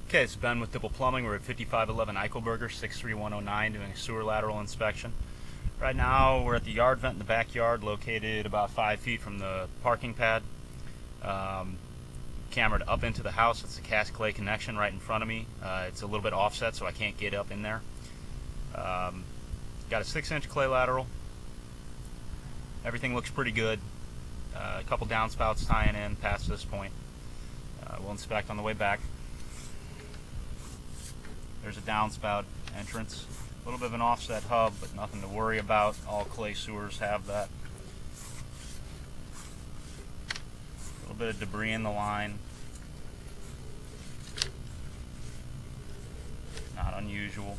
Okay, it's Ben with Dippel Plumbing. We're at 5511 Eichelberger, 63109, doing a sewer lateral inspection. Right now, we're at the yard vent in the backyard, located about 5 feet from the parking pad. Cambered up into the house. It's a cast clay connection right in front of me. It's a little bit offset, so I can't get up in there. Got a 6-inch clay lateral. Everything looks pretty good. A couple downspouts tying in past this point. We'll inspect on the way back. There's a downspout entrance. A little bit of an offset hub, but nothing to worry about. All clay sewers have that. A little bit of debris in the line. Not unusual.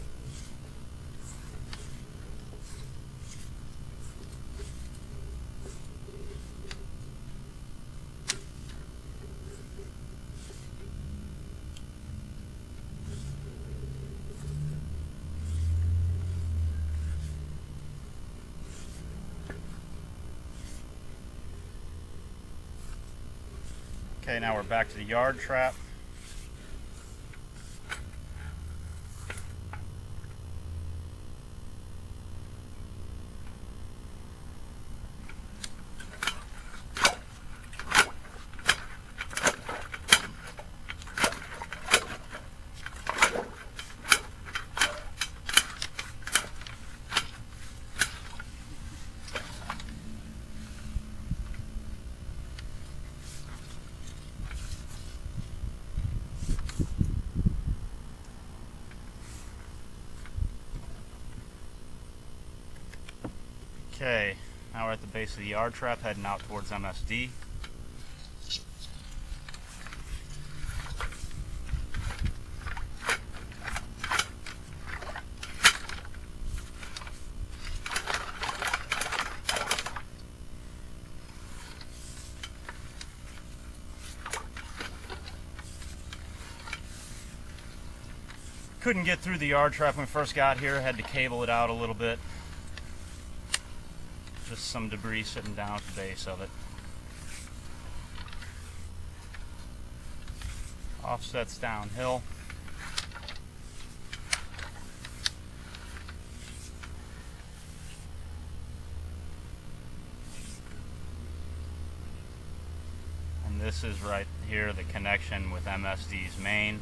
Okay, now we're back to the yard trap. Okay, now we're at the base of the yard trap, heading out towards MSD. Couldn't get through the yard trap when we first got here, had to cable it out a little bit. Just some debris sitting down at the base of it. Offsets downhill. And this is right here, the connection with MSD's main.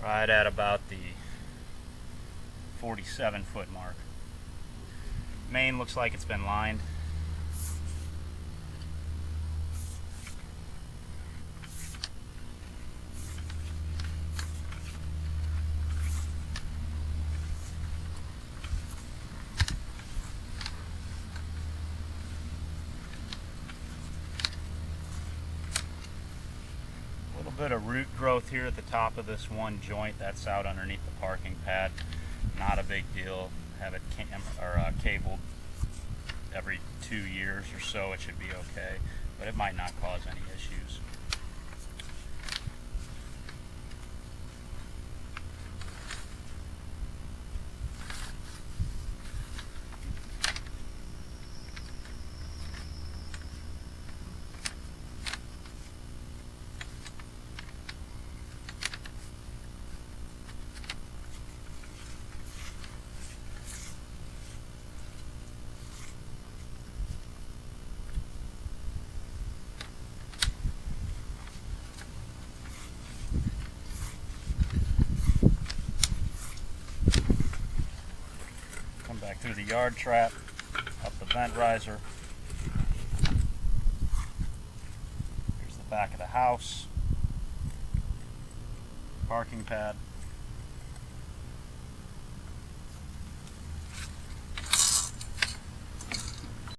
Right at about the 47-foot mark. Main looks like it's been lined. Bit of root growth here at the top of this one joint that's out underneath the parking pad. Not a big deal. Have it cabled every 2 years or so. It should be okay, but it might not cause any issues. Back through the yard trap, up the vent riser. Here's the back of the house, parking pad.